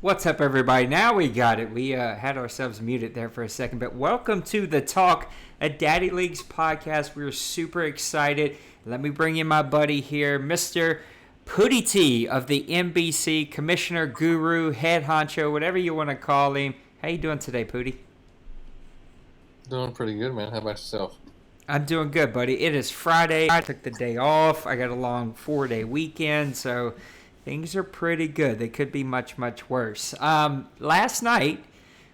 What's up, everybody? Now we got it. We had ourselves muted there for a second, but welcome to the Talk, a Daddy Leagues podcast. We're super excited. Let me bring in my buddy here, Mr. Pooty T of the NBC, Commissioner Guru, Head Honcho, whatever you want to call him. How you doing today, Pooty? Doing pretty good, man. How about yourself? I'm doing good, buddy. It is Friday. I took the day off. I got a long 4-day weekend, so things are pretty good. They could be much, much worse. Last night,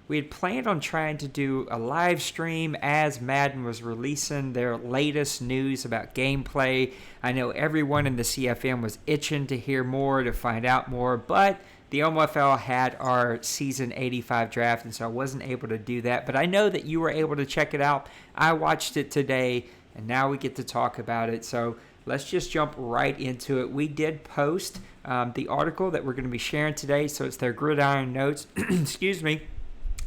we had planned on trying to do a live stream as Madden was releasing their latest news about gameplay. I know everyone in the CFM was itching to hear more, to find out more, but the OMFL had our season 85 draft, and so I wasn't able to do that. But I know that you were able to check it out. I watched it today, and now we get to talk about it. So let's just jump right into it. We did post the article that we're going to be sharing today, so it's their Gridiron Notes. Excuse me.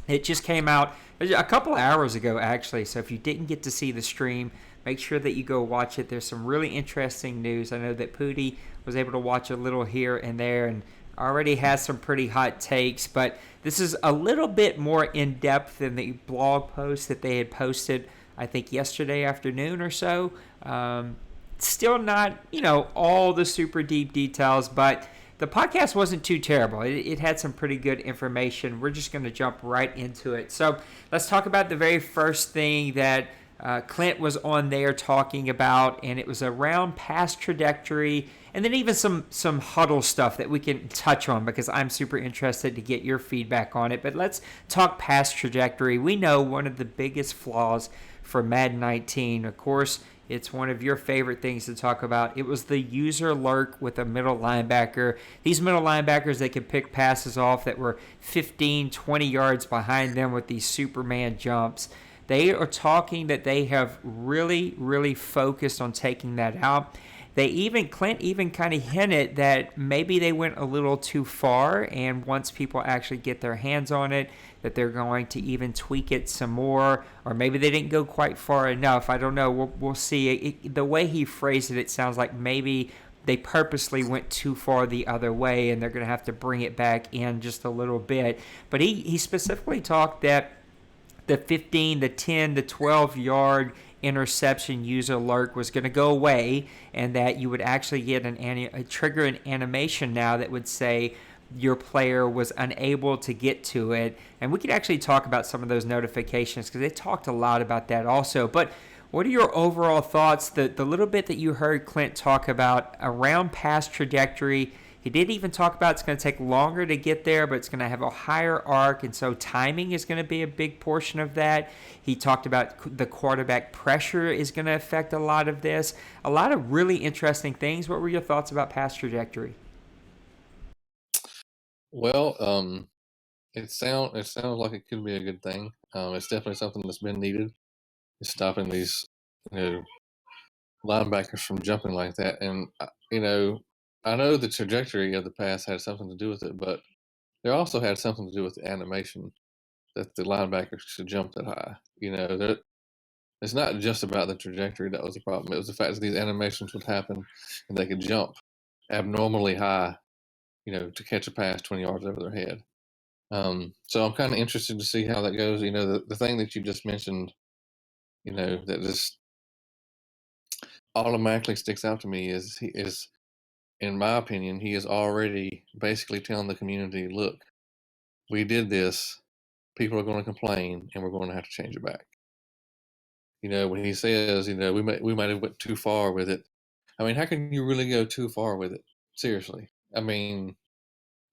It just came out a couple hours ago, actually. So if you didn't get to see the stream, make sure that you go watch it. There's some really interesting news. I know that Pooty was able to watch a little here and there and already has some pretty hot takes, but this is a little bit more in-depth than the blog post that they had posted, I think, yesterday afternoon or so. Still not, all the super deep details, but the podcast wasn't too terrible. It had some pretty good information. We're just going to jump right into it. So let's talk about the very first thing that Clint was on there talking about, and it was around past trajectory, and then even some huddle stuff that we can touch on because I'm super interested to get your feedback on it. But let's talk past trajectory. We know one of the biggest flaws for Madden 19, of course, it's one of your favorite things to talk about. It was the user lurk with a middle linebacker. These middle linebackers, they could pick passes off that were 15, 20 yards behind them with these Superman jumps. They are talking that they have really, really focused on taking that out. Clint even kind of hinted that maybe they went a little too far, and once people actually get their hands on it, that they're going to even tweak it some more, or maybe they didn't go quite far enough. I don't know. We'll see. The way he phrased it, it sounds like maybe they purposely went too far the other way, and they're going to have to bring it back in just a little bit. But he specifically talked that the 15, the 10, the 12-yard interception user lurk was going to go away, and that you would actually get trigger an animation now that would say your player was unable to get to it. And we could actually talk about some of those notifications because they talked a lot about that also. But what are your overall thoughts? The little bit that you heard Clint talk about around past trajectory, he did even talk about it's going to take longer to get there, but it's going to have a higher arc, and so timing is going to be a big portion of that. He talked about the quarterback pressure is going to affect a lot of this. A lot of really interesting things. What were your thoughts about past trajectory? Well, it sounds like it could be a good thing. It's definitely something that's been needed. It's stopping these, you know, linebackers from jumping like that. And I know the trajectory of the pass had something to do with it, but it also had something to do with the animation that the linebackers should jump that high. It's not just about the trajectory that was the problem. It was the fact that these animations would happen and they could jump abnormally high, to catch a pass 20 yards over their head. So I'm kind of interested to see how that goes. The thing that you just mentioned, that just automatically sticks out to me is in my opinion, he is already basically telling the community, look, we did this. People are going to complain, and we're going to have to change it back. When he says, we might have went too far with it. I mean, how can you really go too far with it? Seriously. I mean,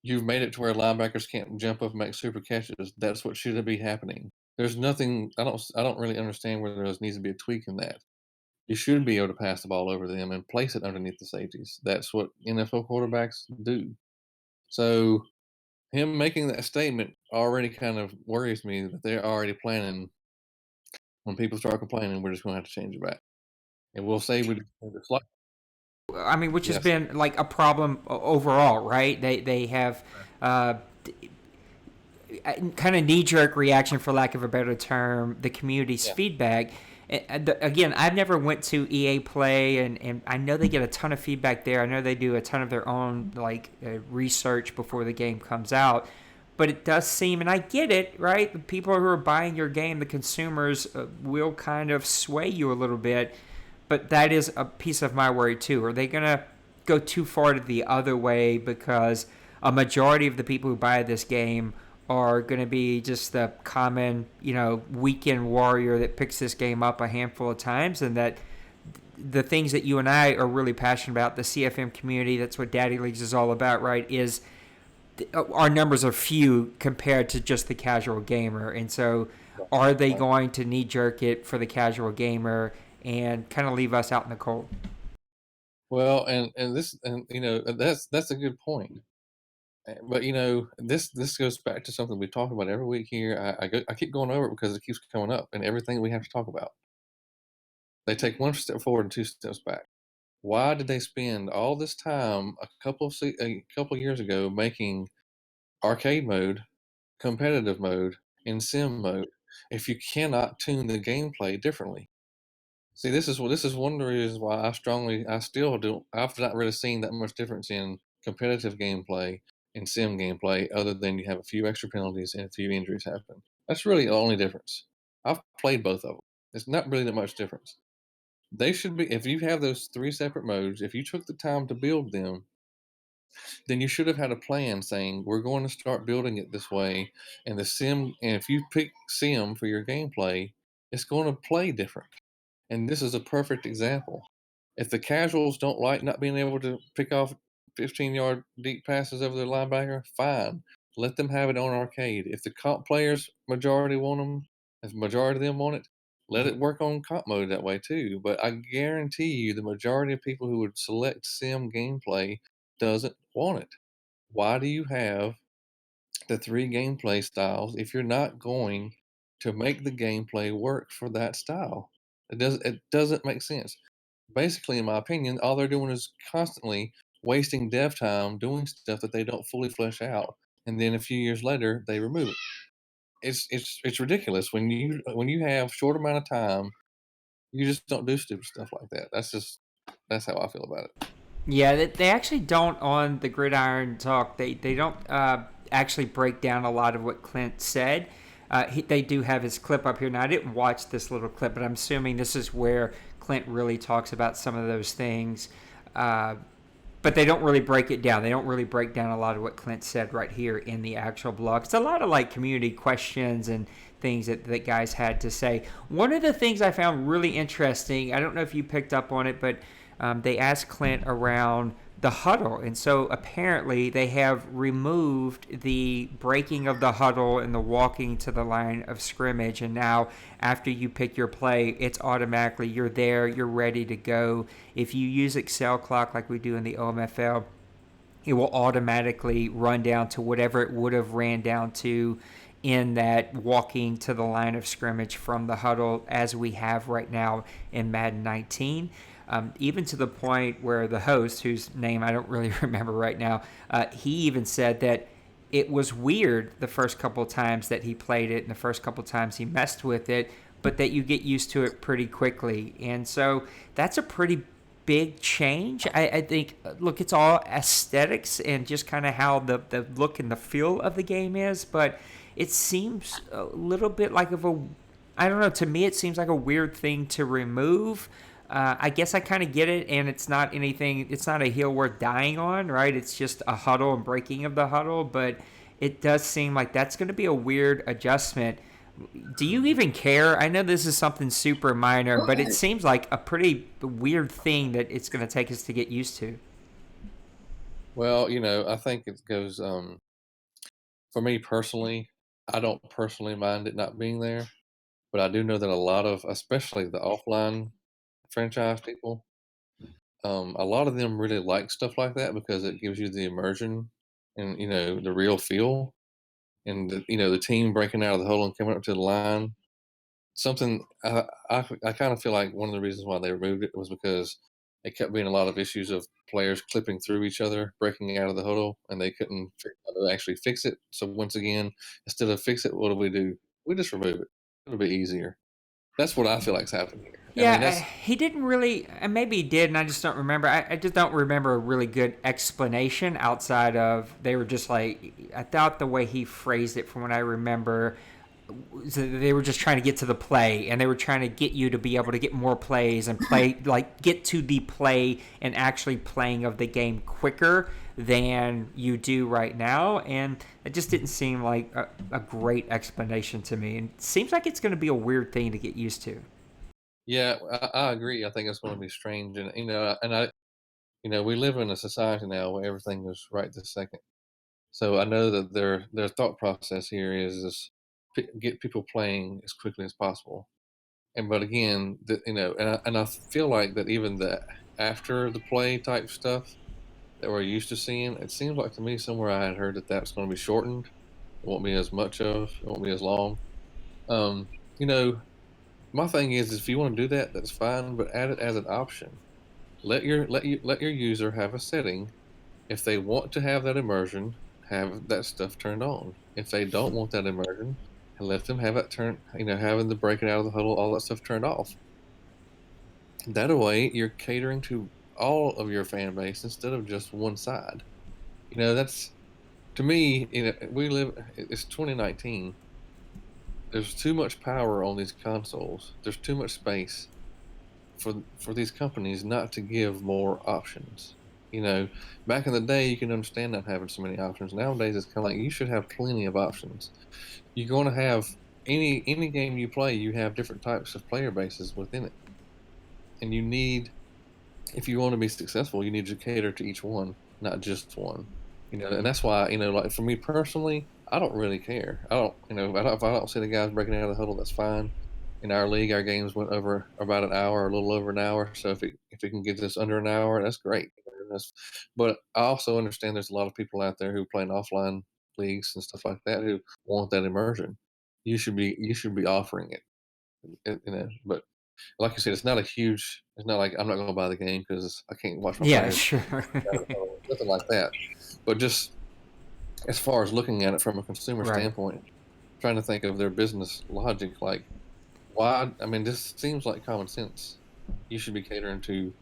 you've made it to where linebackers can't jump up and make super catches. That's what should be happening. There's nothing. I don't really understand whether there needs to be a tweak in that. You should be able to pass the ball over them and place it underneath the safeties. That's what NFL quarterbacks do. So him making that statement already kind of worries me that they're already planning when people start complaining, we're just going to have to change it back. And we'll say it's like, I mean, which has yes. been like a problem overall, right? They have kind of knee-jerk reaction, for lack of a better term, the community's Yeah. feedback. Again, I've never went to EA Play, and I know they get a ton of feedback there. I know they do a ton of their own research before the game comes out. But it does seem, and I get it, right? The people who are buying your game, the consumers, will kind of sway you a little bit. But that is a piece of my worry too. Are they going to go too far to the other way because a majority of the people who buy this game are going to be just the common, weekend warrior that picks this game up a handful of times, and that the things that you and I are really passionate about, the CFM community, that's what Daddy Leagues is all about, right, is our numbers are few compared to just the casual gamer. And so are they going to knee-jerk it for the casual gamer and kind of leave us out in the cold? Well, that's a good point. But this goes back to something we talk about every week here. I keep going over it because it keeps coming up, and everything we have to talk about. They take one step forward and two steps back. Why did they spend all this time a couple years ago making arcade mode, competitive mode, and sim mode if you cannot tune the gameplay differently? See, this is one of the reasons why I still don't. I've not really seen that much difference in competitive gameplay and sim gameplay, other than you have a few extra penalties and a few injuries happen. That's really the only difference. I've played both of them. It's not really that much difference. They should be, if you have those three separate modes, if you took the time to build them, then you should have had a plan saying, we're going to start building it this way. And if you pick sim for your gameplay, it's going to play different. And this is a perfect example. If the casuals don't like not being able to pick off 15-yard deep passes over their linebacker, fine. Let them have it on arcade. If the comp players majority want them, if majority of them want it, let it work on comp mode that way too. But I guarantee you the majority of people who would select sim gameplay doesn't want it. Why do you have the three gameplay styles if you're not going to make the gameplay work for that style? It doesn't make sense. Basically, in my opinion, all they're doing is constantly wasting dev time doing stuff that they don't fully flesh out, and then a few years later they remove it. It's ridiculous when you have short amount of time, you just don't do stupid stuff like that. That's how I feel about it. Yeah, they actually don't on the Gridiron Talk. They don't actually break down a lot of what Clint said. They do have his clip up here. Now, I didn't watch this little clip, but I'm assuming this is where Clint really talks about some of those things. But they don't really break it down. They don't really break down a lot of what Clint said right here in the actual blog. It's a lot of community questions and things that guys had to say. One of the things I found really interesting, I don't know if you picked up on it, but they asked Clint around the huddle. And so apparently they have removed the breaking of the huddle and the walking to the line of scrimmage. And now after you pick your play, it's automatically, you're there, you're ready to go. If you use Excel clock like we do in the OMFL, it will automatically run down to whatever it would have ran down to in that walking to the line of scrimmage from the huddle, as we have right now in Madden 19. Even to the point where the host, whose name I don't really remember right now, he even said that it was weird the first couple of times that he played it and the first couple of times he messed with it, but that you get used to it pretty quickly. And so that's a pretty big change. I think, look, it's all aesthetics and just kind of how the look and the feel of the game is, but it seems a little bit like I don't know, to me it seems like a weird thing to remove. I guess I kind of get it, and it's not anything. It's not a hill worth dying on, right? It's just a huddle and breaking of the huddle, but it does seem like that's going to be a weird adjustment. Do you even care? I know this is something super minor, but it seems like a pretty weird thing that it's going to take us to get used to. Well, I think it goes. For me personally, I don't personally mind it not being there, but I do know that a lot of, especially the offline franchise people, a lot of them really like stuff like that because it gives you the immersion and the real feel and the team breaking out of the hole and coming up to the line. Something I kind of feel like one of the reasons why they removed it was because it kept being a lot of issues of players clipping through each other, breaking out of the huddle, and they couldn't figure out how to actually fix it. So once again, instead of fix it, what do? We just remove it. It'll be easier. That's what I feel like's happening here. I mean, Yeah, he didn't really, and maybe he did, and I just don't remember. I just don't remember a really good explanation outside of they were just like, I thought the way he phrased it from what I remember, so they were just trying to get to the play, and they were trying to get you to be able to get more plays and play, like, get to the play and actually playing of the game quicker than you do right now. And it just didn't seem like a great explanation to me. And it seems like it's going to be a weird thing to get used to. yeah, I agree. I think it's going to be strange, and we live in a society now where everything is right this second. So I know that their thought process here is get people playing as quickly as possible. And but again, and I feel like that even the after the play type stuff that we're used to seeing, it seems like to me somewhere I had heard that that's going to be shortened. It won't be as much of. It won't be as long. Um, you know, my thing is if you want to do that, that's fine, but add it as an option. Let your user have a setting. If they want to have that immersion, have that stuff turned on. If they don't want that immersion, let them have it turned, having the breaking out of the huddle, all that stuff turned off. That way, you're catering to all of your fan base instead of just one side. That's to me. It's 2019. There's too much power on these consoles. There's too much space for these companies not to give more options. You know, Back in the day, you can understand not having so many options. Nowadays, it's kind of like you should have plenty of options. You're going to have any game you play, you have different types of player bases within it, and if you want to be successful, you need to cater to each one, not just one. And that's why like for me personally, I don't really care. I don't, if I don't see the guys breaking out of the huddle, that's fine. In our league, our games went over about an hour, a little over an hour. So if it can get this under an hour, that's great. But I also understand there's a lot of people out there who play in offline leagues and stuff like that who want that immersion. You should be offering it, But like you said, it's not a huge. It's not like I'm not going to buy the game because I can't watch my Yeah, players. sure. Nothing like that. But just as far as looking at it from a consumer Right. standpoint, trying to think of their business logic, like why? I mean, this seems like common sense. You should be catering to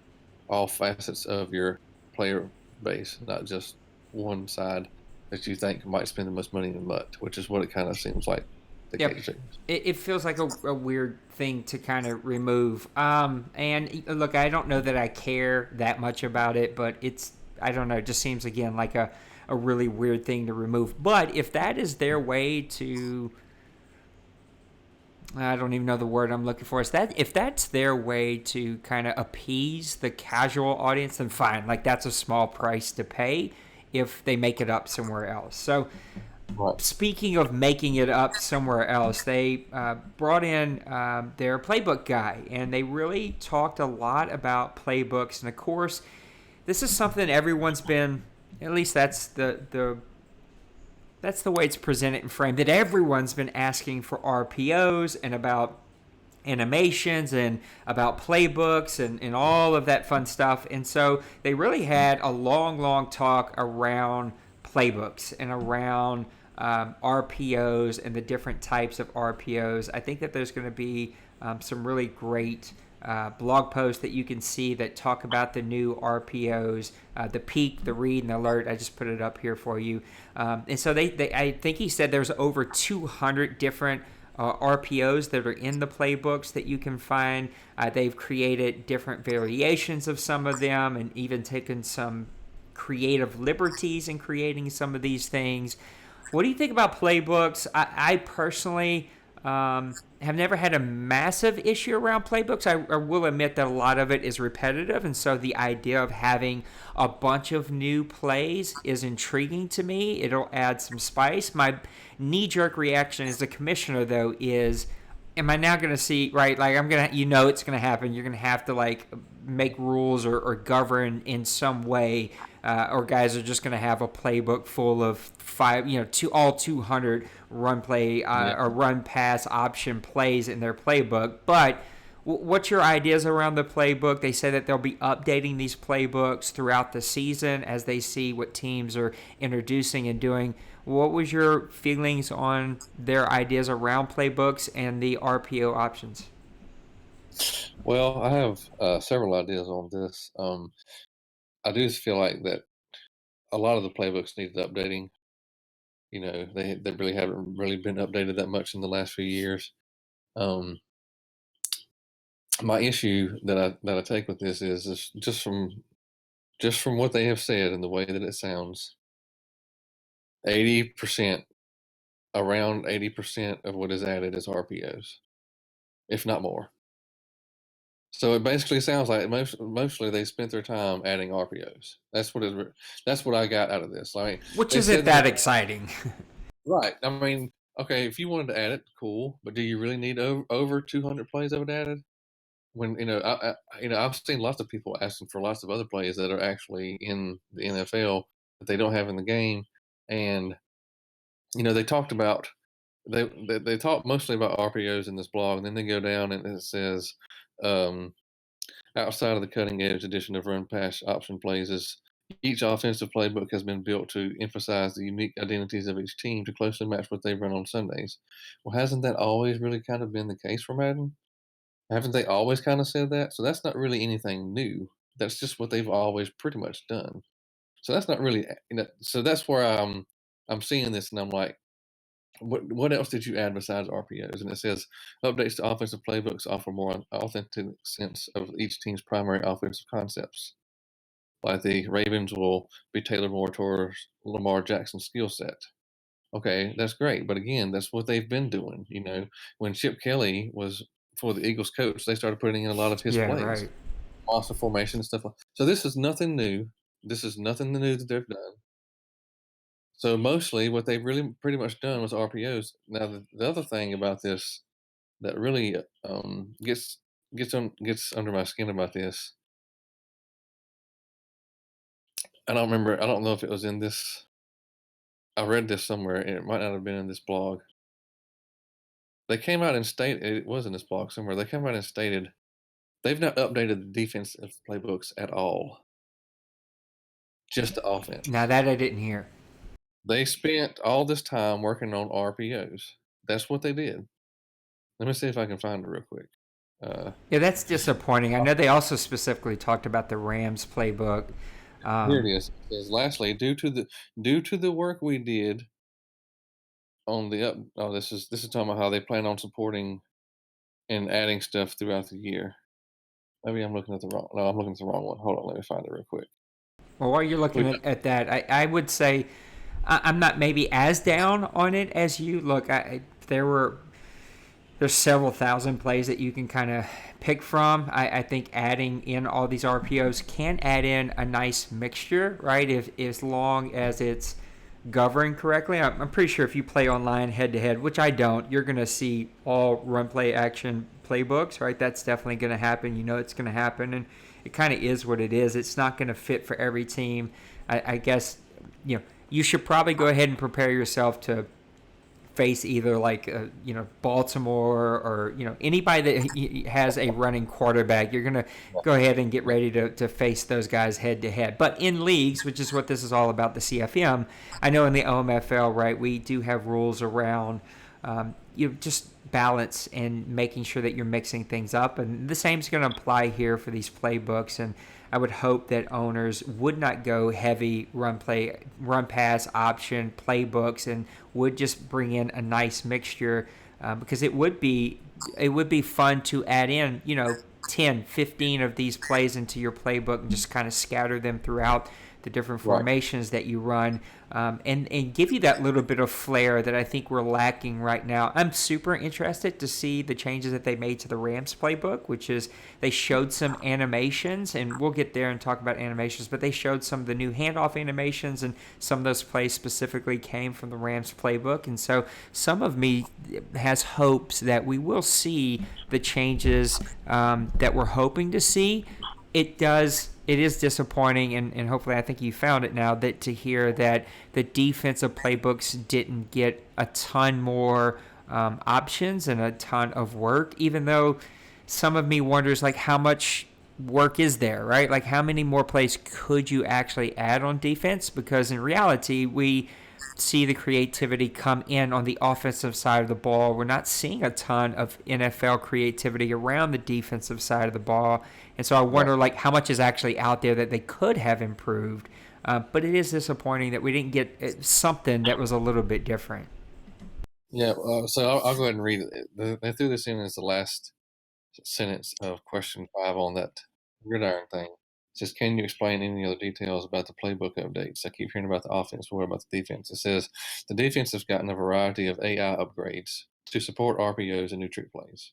all facets of your player base, not just one side that you think might spend the most money in MUT, which is what it kind of seems like the Yep. case is. It feels like a weird thing to kind of remove. And look, I don't know that I care that much about it, but I don't know, it just seems again like a really weird thing to remove. But if that is their way to, I don't even know the word I'm looking for. Is that if that's their way to kind of appease the casual audience, then fine. Like that's a small price to pay if they make it up somewhere else. So Right. speaking of making it up somewhere else, they brought in their playbook guy, and they really talked a lot about playbooks. And of course, this is something everyone's been. At least that's the way it's presented and framed. That everyone's been asking for RPOs and about animations and about playbooks and all of that fun stuff. And so they really had a long talk around playbooks and around RPOs and the different types of RPOs. I think that there's going to be some really great blog posts that you can see that talk about the new RPOs, the peak, the read, and the alert. I just put it up here for you. And so I think he said there's over 200 different RPOs that are in the playbooks that you can find. They've created different variations of some of them and even taken some creative liberties in creating some of these things. What do you think about playbooks? I personally have never had a massive issue around playbooks. I will admit that a lot of it is repetitive, and so the idea of having a bunch of new plays is intriguing to me. It'll add some spice. My knee-jerk reaction as a commissioner, though, is am I now going to see, right, like I'm going to, it's going to happen. You're going to have to like make rules or govern in some way, or guys are just going to have a playbook full of all 200 run play or run pass option plays in their playbook. But what's your ideas around the playbook? They say that they'll be updating these playbooks throughout the season as they see what teams are introducing and doing. What was your feelings on their ideas around playbooks and the RPO options? Well, I have several ideas on this. I do feel like that a lot of the playbooks need updating. They really haven't really been updated that much in the last few years. Um, my issue that I take with this is just from what they have said and the way that it sounds. 80%, around 80% of what is added is RPOs, if not more. So it basically sounds like mostly they spent their time adding RPOs. That's what I got out of this. Like Which they isn't said that exciting. right. I mean, okay, if you wanted to add it, cool. But do you really need over 200 plays of it added? When I've seen lots of people asking for lots of other plays that are actually in the NFL that they don't have in the game, and they talked about they talk mostly about RPOs in this blog, and then they go down and it says, um, outside of the cutting edge addition of run pass option plays, is each offensive playbook has been built to emphasize the unique identities of each team to closely match what they run on Sundays. Well, hasn't that always really kind of been the case for Madden? Haven't they always kind of said that? So that's not really anything new. That's just what they've always pretty much done. So that's not really, so that's where I'm seeing this and I'm like, what else did you add besides RPOs? And it says updates to offensive playbooks offer more authentic sense of each team's primary offensive concepts. Like the Ravens will be tailored more towards Lamar Jackson's skill set. Okay, that's great, but again, that's what they've been doing. When Chip Kelly was for the Eagles coach, they started putting in a lot of his Yeah, plays, right. monster formation and stuff. So this is nothing new. This is nothing new that they've done. So mostly what they've really pretty much done was RPOs. Now the other thing about this that really gets under my skin about this, I don't remember. I don't know if it was in this. I read this somewhere, and it might not have been in this blog. They came out and stated it was in this blog somewhere. They came out and stated they've not updated the defensive playbooks at all, just the Now offense. that I didn't hear. They spent all this time working on RPOs. That's what they did. Let me see if I can find it real quick. Uh, Yeah, that's disappointing. I know they also specifically talked about the Rams playbook. Here it Um, is. It says, lastly, due to the work we did on the up. Oh, this is talking about how they plan on supporting and adding stuff throughout the year. Maybe I'm looking at the wrong. No, I'm looking at the wrong one. Hold on, let me find it real quick. well, while you're We looking at that, I would say I'm not maybe as down on it as you. Look, there's several thousand plays that you can kind of pick from. I think adding in all these RPOs can add in a nice mixture, right? If as long as it's governed correctly. I'm pretty sure if you play online head to head, which I don't, you're gonna see all run play action playbooks, right? That's definitely gonna happen. It's gonna happen, and it kind of is what it is. It's not gonna fit for every team. I guess you should probably go ahead and prepare yourself to face either like Baltimore or anybody that has a running quarterback. You're gonna go ahead and get ready to face those guys head to head. But in leagues, which is what this is all about, the CFM, I know in the OMFL, right, we do have rules around just balance and making sure that you're mixing things up, and the same is going to apply here for these playbooks. And I would hope that owners would not go heavy run pass option playbooks and would just bring in a nice mixture because it would be fun to add in, 10, 15 of these plays into your playbook and just kind of scatter them throughout the different Right. formations that you run, and give you that little bit of flair that I think we're lacking right now. I'm super interested to see the changes that they made to the Rams playbook, which is they showed some animations, and we'll get there and talk about animations, but they showed some of the new handoff animations, and some of those plays specifically came from the Rams playbook. And so some of me has hopes that we will see the changes that we're hoping to see. It is disappointing, and hopefully I think you found it now, that to hear that the defensive playbooks didn't get a ton more options and a ton of work, even though some of me wonders, like, how much work is there, right? Like, how many more plays could you actually add on defense? Because in reality, we see the creativity come in on the offensive side of the ball. We're not seeing a ton of NFL creativity around the defensive side of the ball. And so I wonder, like, how much is actually out there that they could have improved. But it is disappointing that we didn't get something that was a little bit different. Yeah. So I'll go ahead and read it. They threw this in as the last sentence of question 5 on that gridiron thing. It says, can you explain any other details about the playbook updates? I keep hearing about the offense, but what about the defense? It says the defense has gotten a variety of AI upgrades to support RPOs and new trick plays.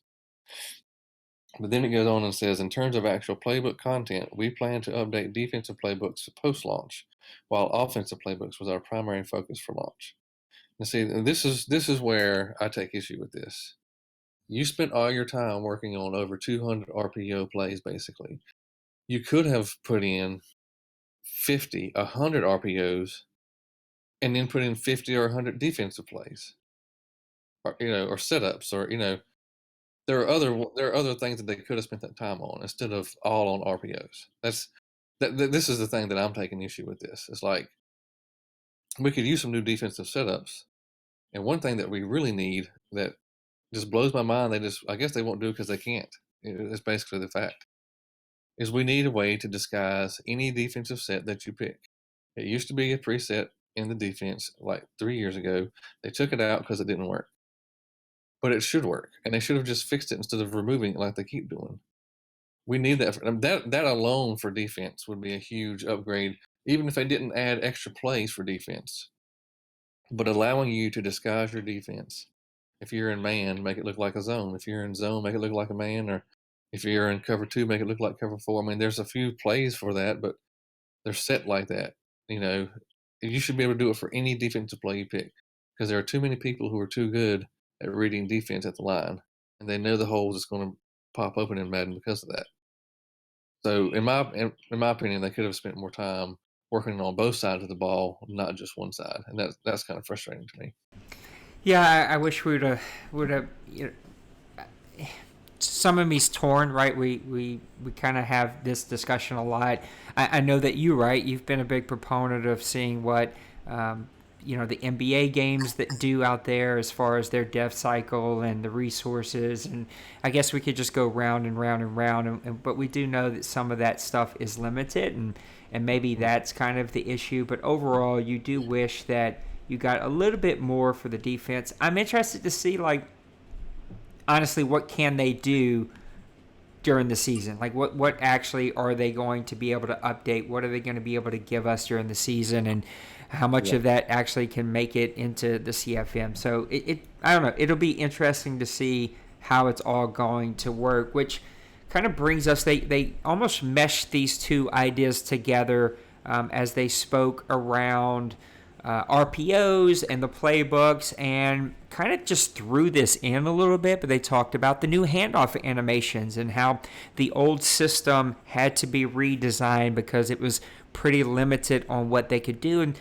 But then it goes on and says, in terms of actual playbook content, we plan to update defensive playbooks post-launch, while offensive playbooks was our primary focus for launch. And see, this is where I take issue with this. You spent all your time working on over 200 RPO plays, basically. You could have put in 50, 100 RPOs, and then put in 50 or 100 defensive plays, or or setups, or there are other things that they could have spent that time on instead of all on RPOs. This is the thing that I'm taking issue with. This it's like we could use some new defensive setups, and one thing that we really need that just blows my mind, I guess they won't do it because they can't. It's basically the fact. Is we need a way to disguise any defensive set that you pick. It used to be a preset in the defense like 3 years ago. They took it out because it didn't work. But it should work, and they should have just fixed it instead of removing it like they keep doing. We need that. That alone for defense would be a huge upgrade, even if they didn't add extra plays for defense. But allowing you to disguise your defense. If you're in man, make it look like a zone. If you're in zone, make it look like a man. Or if you're in cover 2, make it look like cover 4. I mean, there's a few plays for that, but they're set like that. You should be able to do it for any defensive play you pick, because there are too many people who are too good at reading defense at the line, and they know the holes that's going to pop open in Madden because of that. So, in my opinion, they could have spent more time working on both sides of the ball, not just one side, and that's kind of frustrating to me. Yeah, I wish we would have. Some of me's torn, right? We kind of have this discussion a lot. I know that you've been a big proponent of seeing what the NBA games that do out there as far as their dev cycle and the resources, and I guess we could just go round and round and round, but we do know that some of that stuff is limited, and maybe that's kind of the issue. But overall, you do wish that you got a little bit more for the defense. I'm interested to see, like, honestly, what can they do during the season? Like, what actually are they going to be able to update? What are they going to be able to give us during the season? And how much of that actually can make it into the CFM? So I don't know. It'll be interesting to see how it's all going to work, which kind of brings us, they almost meshed these two ideas together as they spoke around RPOs and the playbooks, and kind of just threw this in a little bit, but they talked about the new handoff animations and how the old system had to be redesigned because it was pretty limited on what they could do. And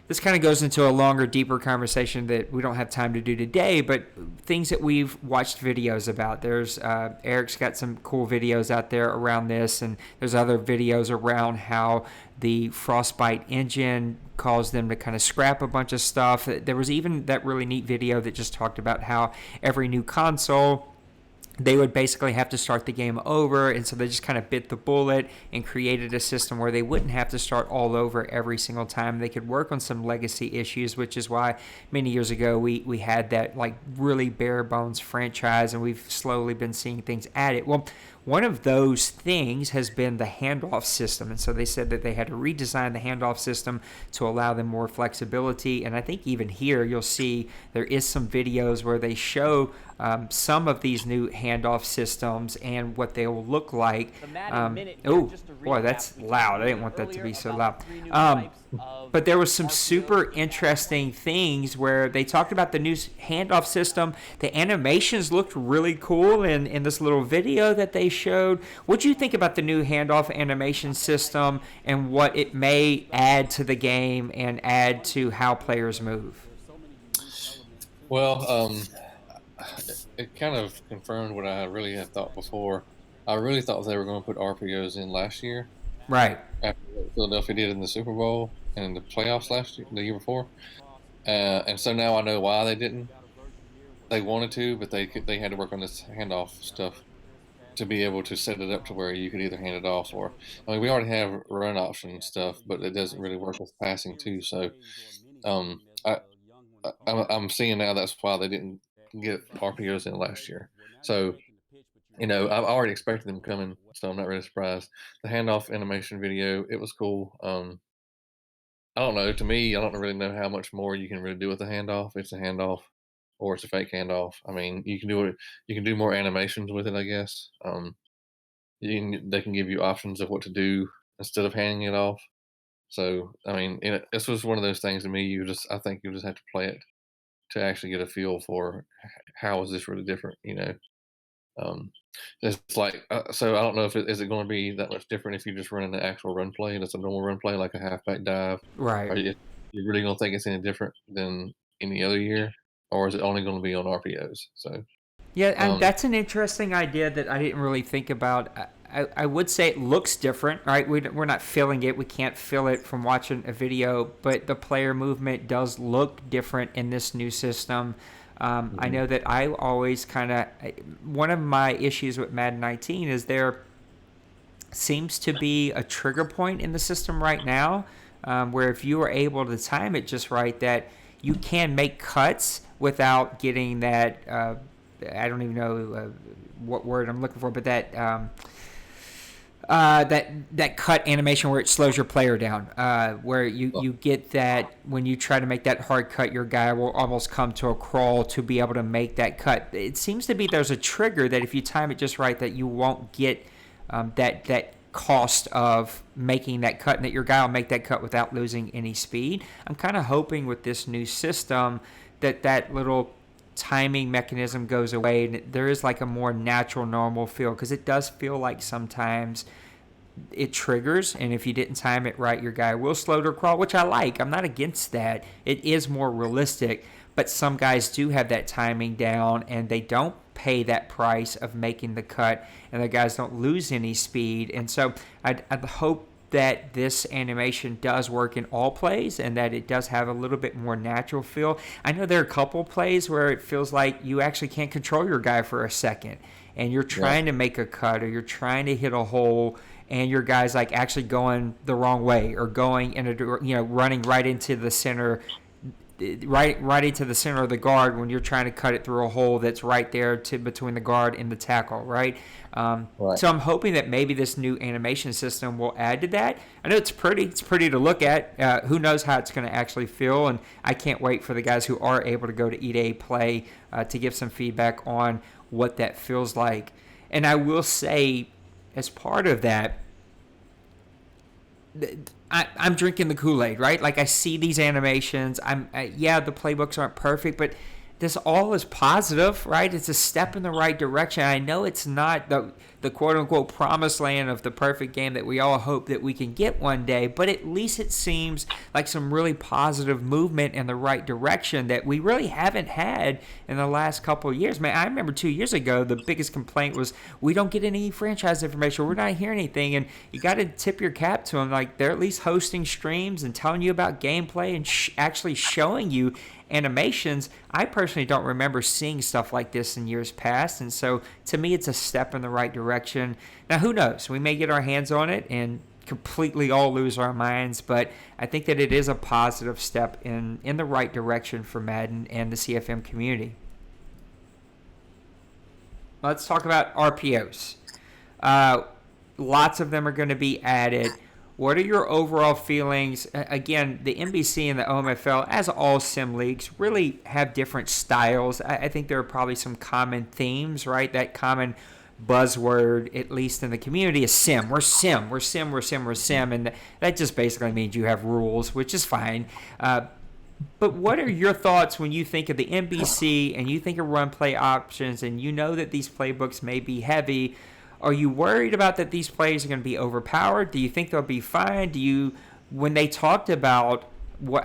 this kind of goes into a longer, deeper conversation that we don't have time to do today, but things that we've watched videos about. There's Eric's got some cool videos out there around this, and there's other videos around how the Frostbite engine caused them to kind of scrap a bunch of stuff. There was even that really neat video that just talked about how every new console they would basically have to start the game over, and so they just kind of bit the bullet and created a system where they wouldn't have to start all over every single time. They could work on some legacy issues, which is why many years ago we had that like really bare bones franchise, and we've slowly been seeing things added. Well, one of those things has been the handoff system, and so they said that they had to redesign the handoff system to allow them more flexibility. And I think even here you'll see there is some videos where they show some of these new handoff systems and what they will look like. Oh, boy, that's loud. I didn't want that to be so loud. But there was some super interesting things where they talked about the new handoff system. The animations looked really cool in this little video that they showed. What do you think about the new handoff animation system and what it may add to the game and add to how players move? Well, it kind of confirmed what I really had thought before. I really thought they were going to put RPOs in last year, Right. after what Philadelphia did in the Super Bowl and in the playoffs last year, the year before. And so now I know why they didn't. They wanted to, but they had to work on this handoff stuff to be able to set it up to where you could either hand it off or, I mean, we already have run option stuff, but it doesn't really work with passing too. So, um, I'm seeing now that's why they didn't get RPOs in last year. So, I've already expected them coming, so I'm not really surprised. The handoff animation video, it was cool. I don't know. To me, I don't really know how much more you can really do with a handoff. It's a handoff, or it's a fake handoff. I mean, you can do it. You can do more animations with it, I guess. They can give you options of what to do instead of handing it off. So, I mean, this was one of those things to me. I think you just have to play it to actually get a feel for how is this really different. Um, it's like so. I don't know if is it going to be that much different if you just run an actual run play and it's a normal run play like a halfback dive. Right. Are you really going to think it's any different than any other year, or is it only going to be on RPOs? So, Yeah, and um, that's an interesting idea that I didn't really think about. I would say it looks different, right? We're not feeling it. We can't feel it from watching a video, but the player movement does look different in this new system. I mhm. know that I always kind of, one of my issues with Madden 19 is there seems to be a trigger point in the system right now where if you are able to time it just right, that you can make cuts without getting that. I don't even know what word I'm looking for, but that cut animation where it slows your player down, where Well, you get that when you try to make that hard cut, your guy will almost come to a crawl to be able to make that cut. It seems to be there's a trigger that if you time it just right, that you won't get that cost of making that cut, and that your guy will make that cut without losing any speed. I'm kind of hoping with this new system that little timing mechanism goes away and there is like a more natural normal feel, because it does feel like sometimes it triggers, and if you didn't time it right, your guy will slow to crawl, which I like. I'm not against that. It is more realistic, but some guys do have that timing down and they don't pay that price of making the cut, and the guys don't lose any speed. And so I'd hope that this animation does work in all plays and that it does have a little bit more natural feel. I know there are a couple plays where it feels like you actually can't control your guy for a second and you're yeah, trying to make a cut or you're trying to hit a hole, and your guy's like actually going the wrong way or going in running right into the center, right into the center of the guard when you're trying to cut it through a hole that's right there between the guard and the tackle, right? right. So I'm hoping that maybe this new animation system will add to that. I know it's pretty to look at. Who knows how it's going to actually feel, and I can't wait for the guys who are able to go to EA Play to give some feedback on what that feels like. And I will say, as part of that, I'm drinking the Kool-Aid, right? Like I see these animations. Yeah, the playbooks aren't perfect, but this all is positive, right? It's a step in the right direction. I know it's not the quote unquote promised land of the perfect game that we all hope that we can get one day, but at least it seems like some really positive movement in the right direction that we really haven't had in the last couple of years. Man, I remember 2 years ago, the biggest complaint was we don't get any franchise information. We're not hearing anything, and you got to tip your cap to them. Like they're at least hosting streams and telling you about gameplay and actually showing you. animations, I personally don't remember seeing stuff like this in years past. And so to me, it's a step in the right direction. Now, who knows? We may get our hands on it and completely all lose our minds, but I think that it is a positive step in the right direction for Madden and the CFM community. Let's talk about RPOs. Uh, Lots of them are going to be added. What are your overall feelings? Again, the NBC and the OMFL, as all sim leagues, really have different styles. I think there are probably some common themes, right? That common buzzword, at least in the community, is sim. We're sim. We're sim. We're sim. We're sim. And that just basically means you have rules, which is fine. But what are your thoughts when you think of the NBC and you think of run play options and you know that these playbooks may be heavy? Are you worried about that these plays are going to be overpowered? Do you think they'll be fine? When they talked about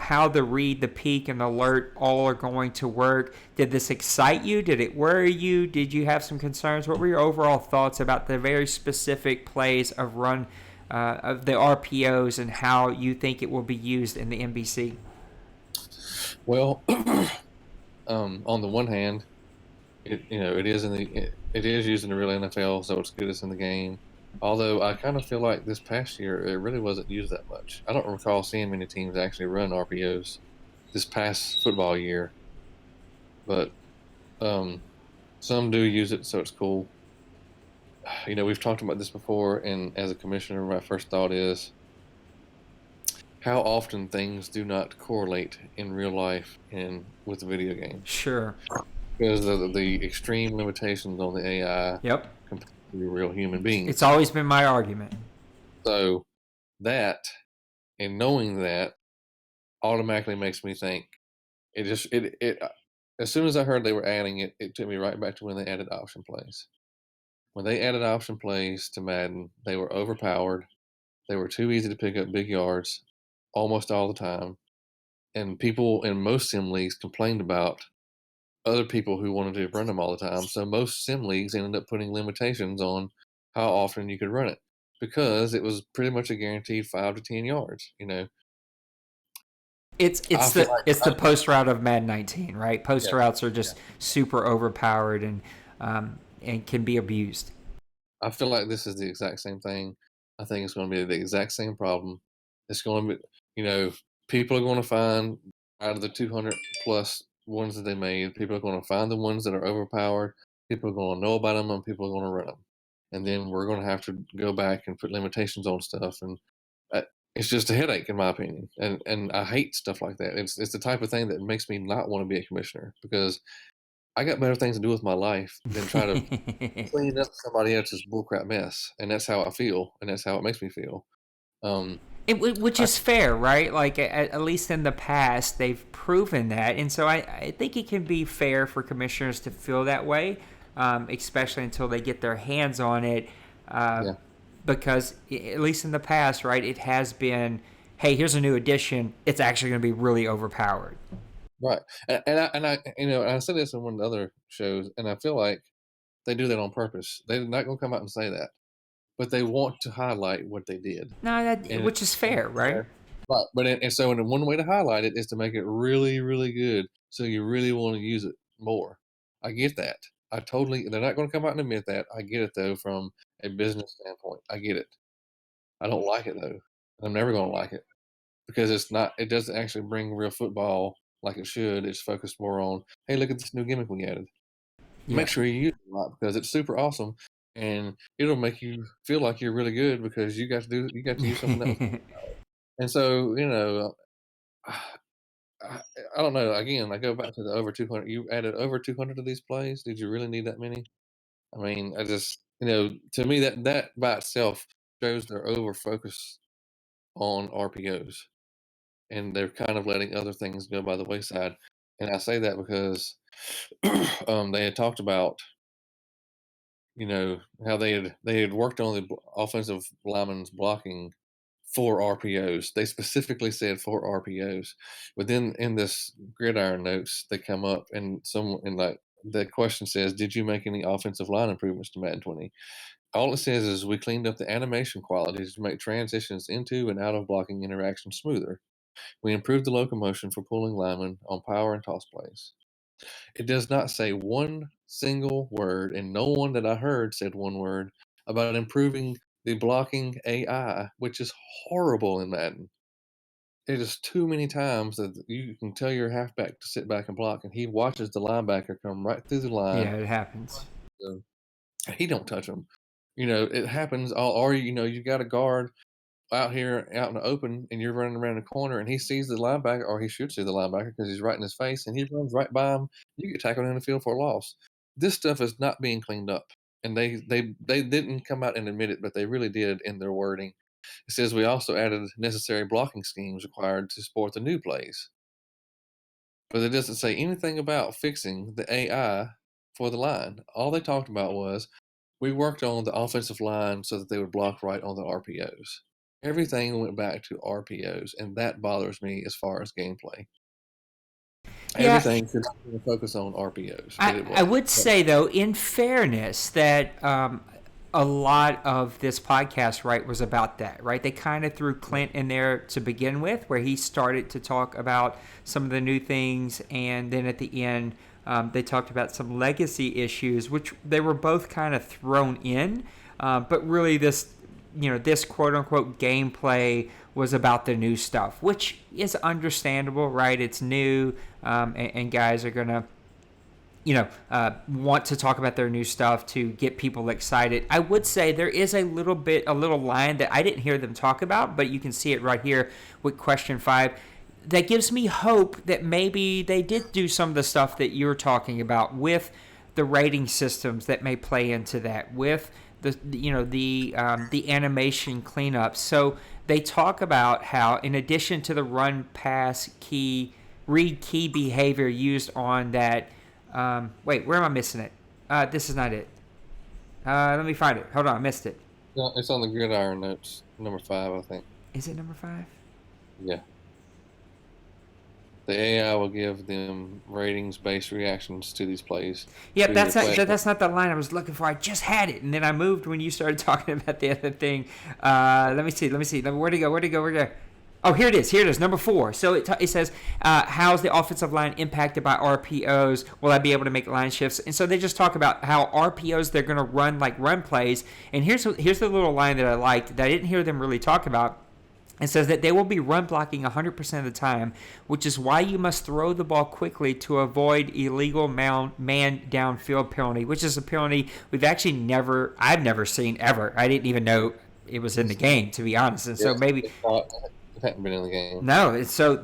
how the read, the peak, and the alert all are going to work, did this excite you? Did it worry you? Did you have some concerns? What were your overall thoughts about the very specific plays of the RPOs and how you think it will be used in the NBC? Well, on the one hand, it is used in the real NFL, so it's good it's in the game. Although I kind of feel like this past year it really wasn't used that much. I don't recall seeing many teams actually run RPOs this past football year, but um, some do use it, so it's cool. We've talked about this before, and as a commissioner, my first thought is how often things do not correlate in real life and with video games Sure. because of the extreme limitations on the AI Yep. compared to real human It's beings. always been my argument. So that and knowing that automatically makes me think it just it as soon as I heard they were adding it, it took me right back to when they added option plays. When they added option plays to Madden, they were overpowered. They were too easy to pick up big yards almost all the time. And people in most sim leagues complained about other people who wanted to run them all the time. So most sim leagues ended up putting limitations on how often you could run it because it was pretty much a guaranteed 5 to 10 yards. It's I it's feel the like it's the post route of Madden 19, right? Post yeah, routes are yeah. just super overpowered and can be abused. I feel like this is the exact same thing. I think it's going to be the exact same problem. It's going to be, you know, people are going to find out of the 200 plus ones that they made, people are going to find the ones that are overpowered. People are going to know about them, and people are going to run them. And then we're going to have to go back and put limitations on stuff. And uh, it's just a headache, in my opinion. And I hate stuff like that. It's the type of thing that makes me not want to be a commissioner because I got better things to do with my life than try to clean up somebody else's bullcrap mess, and that's how I feel, and that's how it makes me feel. Um, Which I, is fair, right? Like at least in the past, they've proven that, and so I think it can be fair for commissioners to feel that way, especially until they get their hands on it, uh, yeah, because at least in the past, right, it has been, hey, here's a new addition. It's actually going to be really overpowered. right. And I said this in one of the other shows, and I feel like they do that on purpose. They're not going to come out and say that, but they want to highlight what they did, No, that and which is fair, right? right. And so one way to highlight it is to make it really, really good, so you really want to use it more. I get that. I totally. They're not going to come out and admit that. I get it though, from a business standpoint. I get it. I don't like it though. I'm never going to like it because it's not. It doesn't actually bring real football like it should. It's focused more on, hey, look at this new gimmick we added. Make Yeah. sure you use it a lot because it's super awesome, and it'll make you feel like you're really good because you got to use something that was. And so I, I, I don't know. Again, I go back to the over 200. You added over 200 of these plays. Did you really need that many? I mean, I just to me that by itself shows their over focus on RPOs, and they're kind of letting other things go by the wayside. And I say that because they had talked about how they had worked on the offensive lineman's blocking for RPOs. They specifically said for RPOs, but then in this gridiron notes they come up and like the question says, "Did you make any offensive line improvements to Madden 20?" All it says is we cleaned up the animation qualities to make transitions into and out of blocking interactions smoother. We improved the locomotion for pulling linemen on power and toss plays. It does not say one single word, and no one that I heard said one word about improving the blocking AI, which is horrible in Madden. It is too many times that you can tell your halfback to sit back and block, and he watches the linebacker come right through the line. Yeah, it happens. So he don't touch him. It happens. Or you got a guard out here out in the open, and you're running around the corner, and he sees the linebacker, or he should see the linebacker because he's right in his face, and he runs right by him. You get tackled in the field for a loss. This stuff is not being cleaned up, and they didn't come out and admit it, but they really did in their wording. It says we also added necessary blocking schemes required to support the new plays, but it doesn't say anything about fixing the AI for the line. All they talked about was we worked on the offensive line so that they would block right on the RPOs. Everything went back to RPOs, and that bothers me as far as gameplay. Yeah, Everything should focus on RPOs, but it I wasn't. would say though, in fairness, that a lot of this podcast, right, was about that, right? They kind of threw Clint in there to begin with, where he started to talk about some of the new things, and then at the end, they talked about some legacy issues, which they were both kind of thrown in, but really this quote unquote gameplay was about the new stuff, which is understandable, right? It's new, and guys are gonna want to talk about their new stuff to get people excited. I would say there is a little line that I didn't hear them talk about, but you can see it right here with question 5. That gives me hope that maybe they did do some of the stuff that you're talking about with the rating systems that may play into that, with the animation cleanup. So they talk about how, in addition to the run pass key read key behavior used on that. Wait, where am I missing it? This is not it. Let me find it. Hold on, I missed it. No, it's on the gridiron notes, number 5, I think. Is it number 5? Yeah. The AI will give them ratings-based reactions to these plays. Yep, that's not the line I was looking for. I just had it, and then I moved when you started talking about the other thing. Let me see. Where'd it go? Oh, here it is. Number 4. So it says, how's the offensive line impacted by RPOs? Will I be able to make line shifts? And so they just talk about how RPOs, they're going to run like run plays. And here's the little line that I liked that I didn't hear them really talk about. It says that they will be run blocking 100% of the time, which is why you must throw the ball quickly to avoid illegal man downfield penalty, which is a penalty I've never seen ever. I didn't even know it was in the game, to be honest. And so maybe it hadn't been in the game. No, so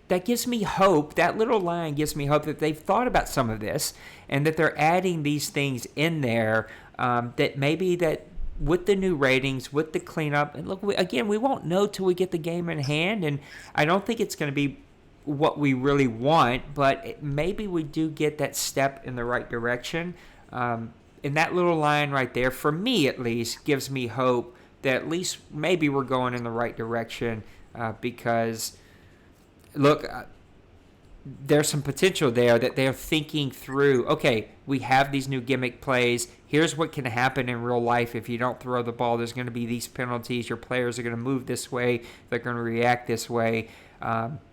that gives me hope. That little line gives me hope that they've thought about some of this and that they're adding these things in there, that maybe that with the new ratings, with the cleanup, and look, we won't know till we get the game in hand, and I don't think it's going to be what we really want, but maybe we do get that step in the right direction. And that little line right there, for me at least, gives me hope that at least maybe we're going in the right direction, because, look, there's some potential there that they're thinking through. Okay, we have these new gimmick plays. Here's what can happen in real life if you don't throw the ball. There's going to be these penalties. Your players are going to move this way. They're going to react this way.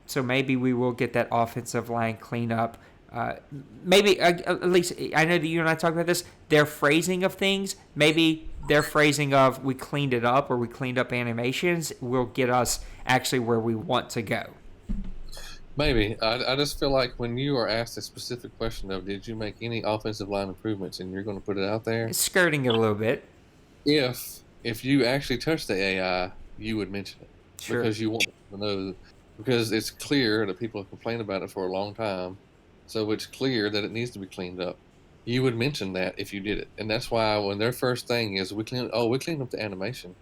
So maybe we will get that offensive line cleanup. Maybe, at least, I know that you and I talked about this, their phrasing of things, maybe their phrasing of we cleaned it up or we cleaned up animations will get us actually where we want to go. Maybe. I just feel like when you are asked a specific question of did you make any offensive line improvements and you're going to put it out there, It's skirting it a little bit. If you actually touch the AI, you would mention it. Sure. Because you want to know, because it's clear that people have complained about it for a long time, so it's clear that it needs to be cleaned up. You would mention that if you did it, and that's why when their first thing is we cleaned up the animation.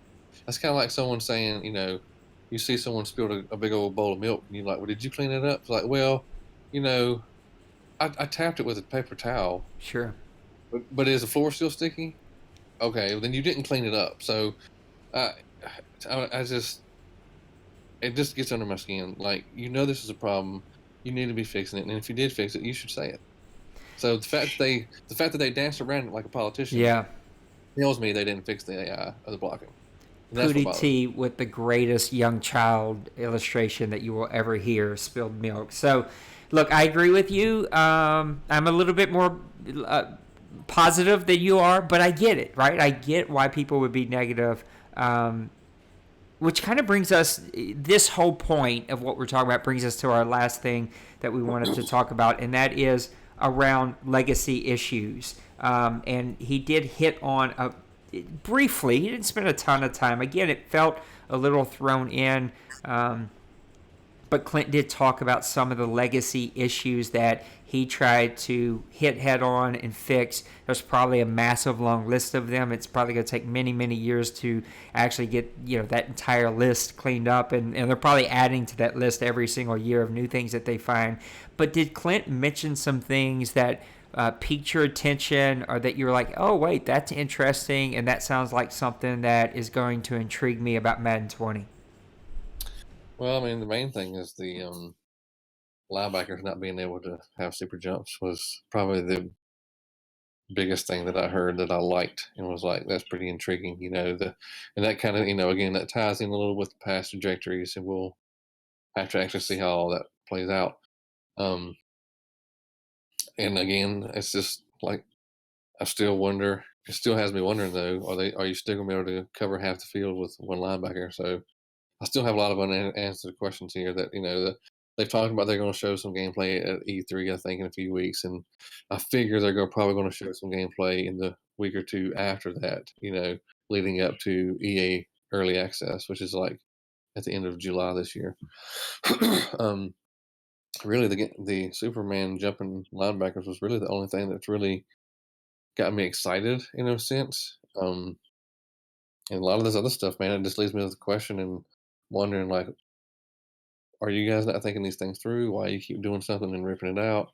That's kind of like someone saying, you see someone spilled a big old bowl of milk, and you're like, well, did you clean it up? It's like, well, I tapped it with a paper towel. Sure. But is the floor still sticky? Okay, well, then you didn't clean it up. So I just, it just gets under my skin. Like, this is a problem. You need to be fixing it. And if you did fix it, you should say it. So the fact that they danced around it like a politician, Yeah. tells me they didn't fix the AI or the blocking. That's what Pootie bothers me. T with the greatest young child illustration that you will ever hear, spilled milk. So, look, I agree with you. I'm a little bit more positive than you are, but I get it, right? I get why people would be negative. Which kind of brings us, this whole point of what we're talking about brings us to our last thing that we wanted to talk about, and that is around legacy issues. And he did hit on briefly, he didn't spend a ton of time. Again, it felt a little thrown in. But Clint did talk about some of the legacy issues that he tried to hit head on and fix. There's probably a massive long list of them. It's probably going to take many, many years to actually get that entire list cleaned up, and they're probably adding to that list every single year of new things that they find. But did Clint mention some things that piqued your attention, or that you're like, oh wait, that's interesting, and that sounds like something that is going to intrigue me about Madden 20? Well, I mean, the main thing is the linebackers not being able to have super jumps was probably the biggest thing that I heard that I liked, and was like, that's pretty intriguing, and that kind of, again, that ties in a little with the past trajectories, and we'll have to actually see how all that plays out. Um, and again, it's just like, I still wonder. It still has me wondering though. Are you still gonna be able to cover half the field with one linebacker? So I still have a lot of unanswered questions here. That they've talked about they're going to show some gameplay at E3, I think, in a few weeks, and I figure they're probably going to show some gameplay in the week or two after that. Leading up to EA Early Access, which is like at the end of July this year. um, Really, the Superman jumping linebackers was really the only thing that's really got me excited in a sense. And a lot of this other stuff, man, it just leaves me with a question and wondering, like, are you guys not thinking these things through? Why you keep doing something and ripping it out?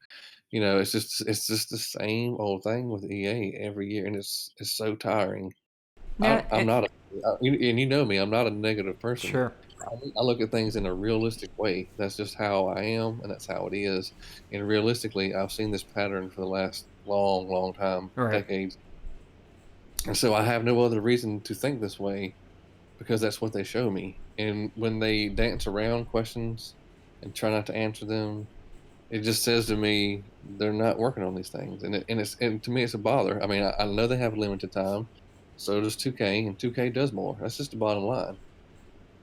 It's just the same old thing with EA every year, and it's so tiring. Yeah, I'm not, and you know me, I'm not a negative person. sure. I look at things in a realistic way. That's just how I am, and that's how it is. And realistically, I've seen this pattern for the last long, long time, Right. decades. And so I have no other reason to think this way because that's what they show me. And when they dance around questions and try not to answer them, it just says to me they're not working on these things. And to me it's a bother. I mean, I know they have limited time, so does 2K, and 2K does more. That's just the bottom line.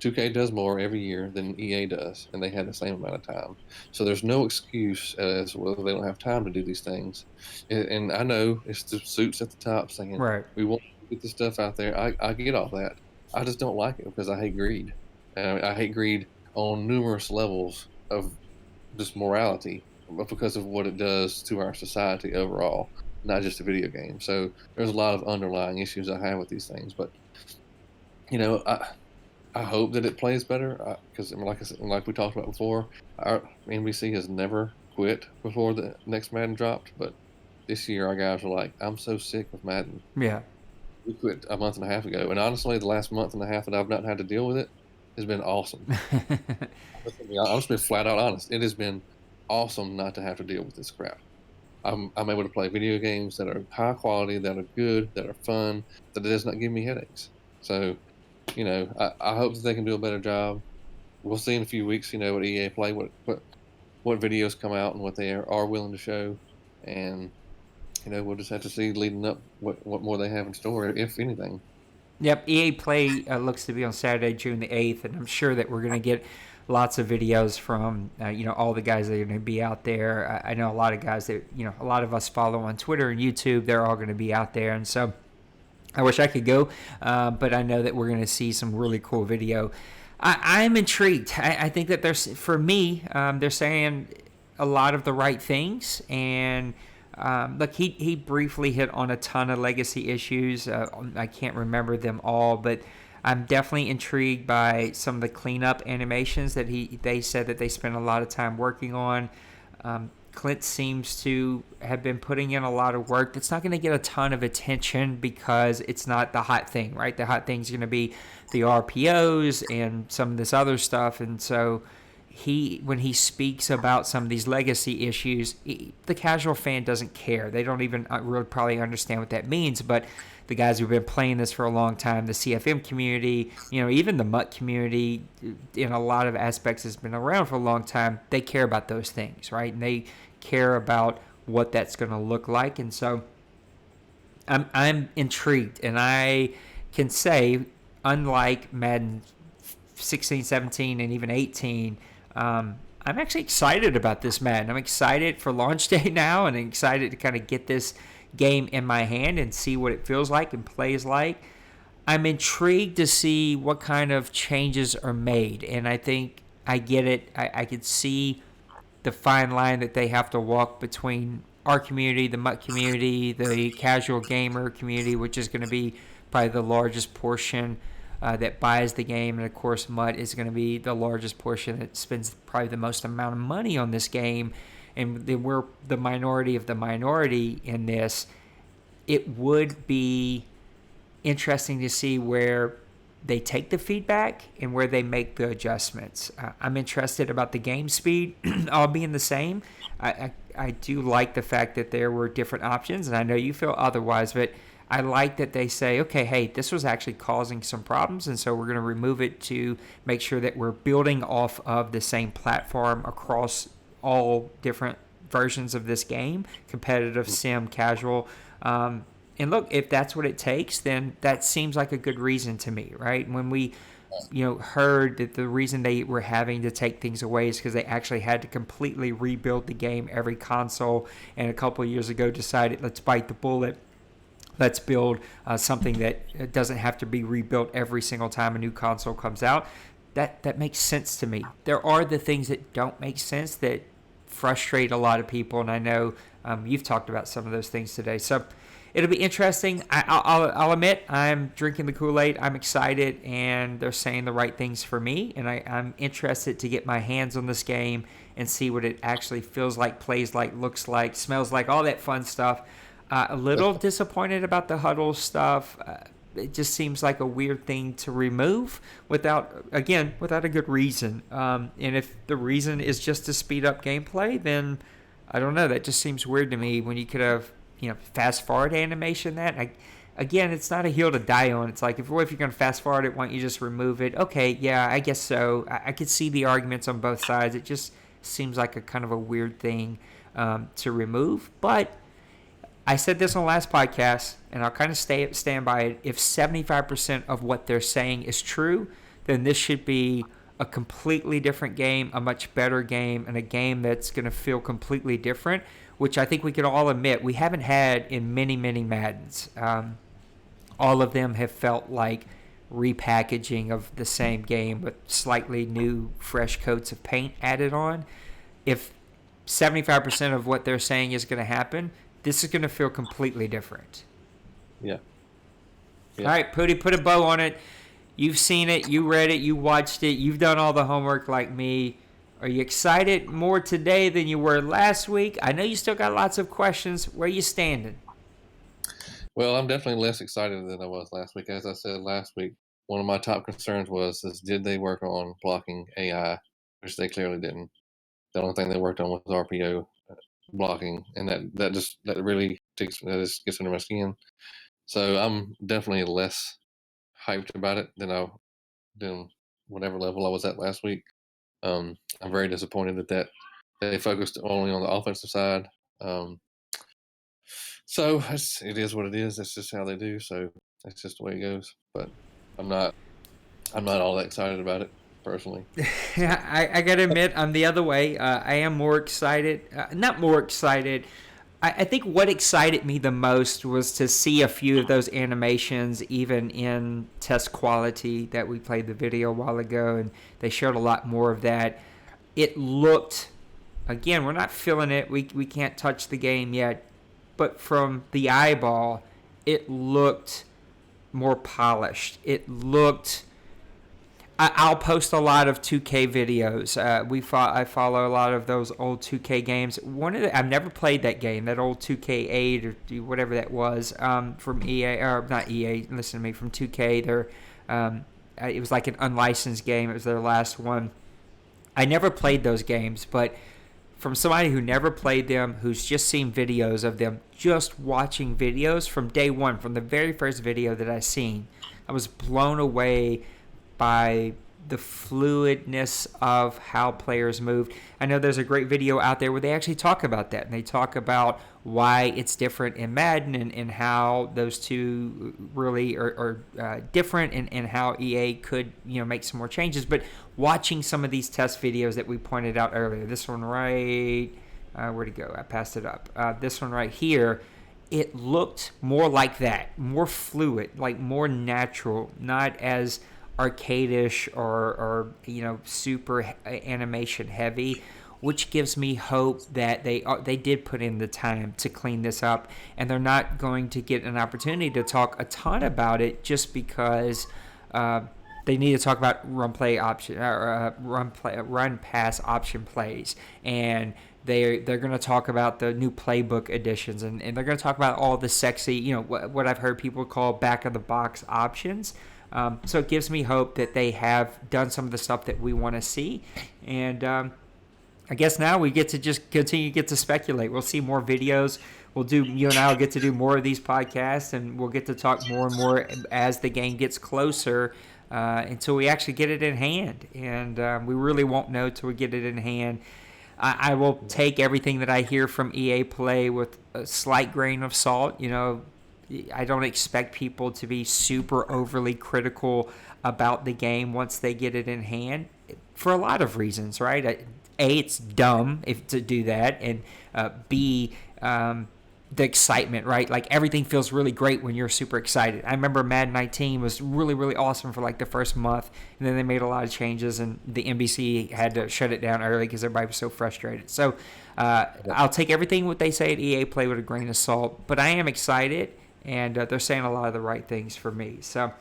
2K does more every year than EA does, and they had the same amount of time. So there's no excuse as whether they don't have time to do these things. And I know it's the suits at the top saying Right. we want to get this stuff out there. I get all that. I just don't like it because I hate greed. I hate greed on numerous levels of just morality, but because of what it does to our society overall, not just a video game. So there's a lot of underlying issues I have with these things, but you know, I hope that it plays better because, like I said, like we talked about before, our NBC has never quit before the next Madden dropped. But this year, our guys were like, "I'm so sick of Madden." Yeah. We quit a month and a half ago, and honestly, the last month and a half that I've not had to deal with it has been awesome. I'm just being flat out honest. It has been awesome not to have to deal with this crap. I'm able to play video games that are high quality, that are good, that are fun, that does not give me headaches. So I hope that they can do a better job. We'll see in a few weeks, what EA Play, what videos come out and what they are willing to show, and we'll just have to see leading up what more they have in store, if anything. Yep, EA Play looks to be on Saturday, June the 8th, and I'm sure that we're going to get lots of videos from, all the guys that are going to be out there. I know a lot of guys that, a lot of us follow on Twitter and YouTube. They're all going to be out there, and so I wish I could go, but I know that we're going to see some really cool video. I'm intrigued. I think that for me, they're saying a lot of the right things, and look, he briefly hit on a ton of legacy issues. I can't remember them all, but I'm definitely intrigued by some of the cleanup animations that they said that they spent a lot of time working on. Clint seems to have been putting in a lot of work that's not going to get a ton of attention because it's not the hot thing, right? The hot thing's going to be the RPOs and some of this other stuff. And so, when he speaks about some of these legacy issues, the casual fan doesn't care. They don't even really probably understand what that means. But the guys who've been playing this for a long time, the CFM community, even the MUT community, in a lot of aspects, has been around for a long time. They care about those things, right? And they care about what that's going to look like. And so I'm intrigued, and I can say, unlike Madden 16, 17, and even 18, I'm actually excited about this Madden. I'm excited for launch day now, and excited to kind of get this game in my hand and see what it feels like and plays like. I'm intrigued to see what kind of changes are made, and I think I get it. I could see the fine line that they have to walk between our community, the MUT community, the casual gamer community, which is going to be probably the largest portion that buys the game. And of course, MUT is going to be the largest portion that spends probably the most amount of money on this game. And then we're the minority of the minority in this. It would be interesting to see where they take the feedback and where they make the adjustments. I'm interested about the game speed all being the same. I do like the fact that there were different options, and I know you feel otherwise, but I like that they say, okay, hey, this was actually causing some problems, and so we're going to remove it to make sure that we're building off of the same platform across all different versions of this game, competitive, sim, casual. And look, if that's what it takes, then that seems like a good reason to me, right? When we heard that the reason they were having to take things away is because they actually had to completely rebuild the game, every console, and a couple of years ago decided, let's bite the bullet. Let's build something that doesn't have to be rebuilt every single time a new console comes out. That makes sense to me. There are the things that don't make sense that frustrate a lot of people, and I know you've talked about some of those things today. So it'll be interesting. I'll admit I'm drinking the Kool-Aid. I'm excited, and they're saying the right things for me, and I'm interested to get my hands on this game and see what it actually feels like, plays like, looks like, smells like, all that fun stuff. A little disappointed about the huddle stuff. It just seems like a weird thing to remove without a good reason. And if the reason is just to speed up gameplay, then I don't know. That just seems weird to me when you could have, fast forward animation again, it's not a hill to die on. It's like, if you're going to fast forward it, why don't you just remove it? Okay, yeah, I guess so. I could see the arguments on both sides. It just seems like a kind of a weird thing to remove. But I said this on the last podcast, and I'll kind of stand by it. If 75% of what they're saying is true, then this should be a completely different game, a much better game, and a game that's going to feel completely different, which I think we can all admit we haven't had in many, many Maddens. All of them have felt like repackaging of the same game with slightly new, fresh coats of paint added on. If 75% of what they're saying is going to happen, this is going to feel completely different. Yeah. All right, Pooty, put a bow on it. You've seen it. You read it. You watched it. You've done all the homework like me. Are you excited more today than you were last week? I know you still got lots of questions. Where are you standing? Well, I'm definitely less excited than I was last week. As I said last week, one of my top concerns was did they work on blocking AI, which they clearly didn't. The only thing they worked on was RPO blocking, and that really just gets under my skin. So I'm definitely less hyped about it than whatever level I was at last week. I'm very disappointed that they focused only on the offensive side. So it is what it is. That's just how they do. So that's just the way it goes. But I'm not all that excited about it personally. I got to admit, I'm the other way. I am more excited. Not more excited. I think what excited me the most was to see a few of those animations, even in test quality, that we played the video a while ago, and they showed a lot more of that. It looked, again, we're not feeling it. We can't touch the game yet. But from the eyeball, it looked more polished. It looked... I'll post a lot of 2K videos. I follow a lot of those old 2K games. I've never played that game, that old 2K8 or whatever that was from EA, or not EA. Listen to me, from 2K. It was like an unlicensed game. It was their last one. I never played those games, but from somebody who never played them, who's just seen videos of them, just watching videos from day one, from the very first video that I seen, I was blown away by the fluidness of how players moved. I know there's a great video out there where they actually talk about that, and they talk about why it's different in Madden and how those two really are different, and how EA could make some more changes. But watching some of these test videos that we pointed out earlier, this one right, where'd it go? I passed it up. This one right here, it looked more like that, more fluid, like more natural, not as arcadish or super animation heavy, which gives me hope that they did put in the time to clean this up, and they're not going to get an opportunity to talk a ton about it just because they need to talk about run pass option plays, and they're going to talk about the new playbook additions, and they're going to talk about all the sexy, what I've heard people call back of the box options. So it gives me hope that they have done some of the stuff that we want to see. And I guess now we get to just continue to get to speculate. We'll see more videos. You and I will get to do more of these podcasts, and we'll get to talk more and more as the game gets closer until we actually get it in hand. And we really won't know until we get it in hand. I will take everything that I hear from EA Play with a slight grain of salt. I don't expect people to be super overly critical about the game once they get it in hand, for a lot of reasons, right? A, it's dumb to do that, and B, the excitement, right? Like, everything feels really great when you're super excited. I remember Madden 19 was really, really awesome for like the first month, and then they made a lot of changes, and the NBC had to shut it down early because everybody was so frustrated. So I'll take everything what they say at EA Play with a grain of salt, but I am excited. And they're saying a lot of the right things for me. So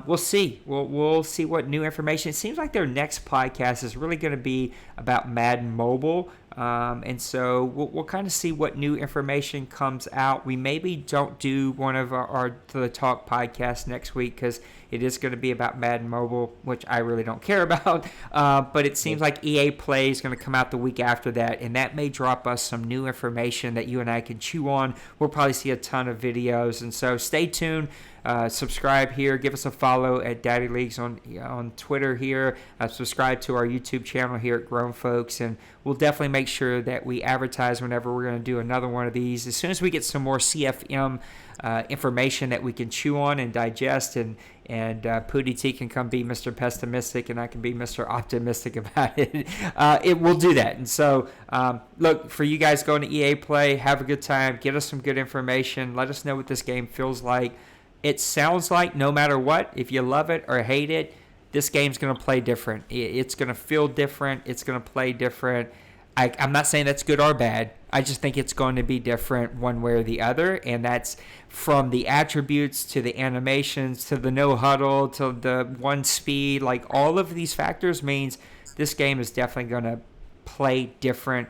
we'll see. We'll see what new information. It seems like their next podcast is really going to be about Madden Mobile. And so we'll kind of see what new information comes out. We maybe don't do one of our The Talk podcasts next week because it is going to be about Madden Mobile, which I really don't care about. But it seems like EA Play is going to come out the week after that, and that may drop us some new information that you and I can chew on. We'll probably see a ton of videos, and so stay tuned. Subscribe here. Give us a follow at DaddyLeagues on Twitter here. Subscribe to our YouTube channel here at Grown Folks, and we'll definitely make sure that we advertise whenever we're going to do another one of these. As soon as we get some more CFM information that we can chew on and digest, and Pootie T can come be Mr. Pessimistic, and I can be Mr. Optimistic about it. It will do that. And so, look, for you guys going to EA Play, have a good time. Get us some good information. Let us know what this game feels like. It sounds like no matter what, if you love it or hate it, this game's going to play different. It's going to feel different. It's going to play different. I'm not saying that's good or bad. I just think it's going to be different one way or the other, and that's from the attributes to the animations to the no huddle to the one speed. Like, all of these factors means this game is definitely going to play different.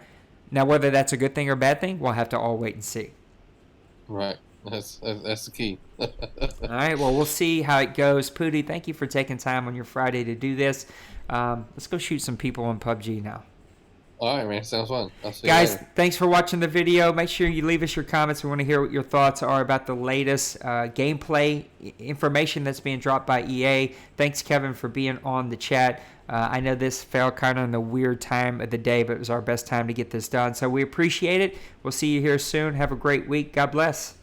Now, whether that's a good thing or a bad thing, we'll have to all wait and see. Right. That's the key. All right, well, we'll see how it goes. Pootie, thank you for taking time on your Friday to do this. Let's go shoot some people on PUBG now. All right, man. Sounds fun. I'll see Guys, you later. Thanks for watching the video. Make sure you leave us your comments. We want to hear what your thoughts are about the latest gameplay information that's being dropped by EA. Thanks, Kevin, for being on the chat. I know this fell kind of in the weird time of the day, but it was our best time to get this done. So we appreciate it. We'll see you here soon. Have a great week. God bless.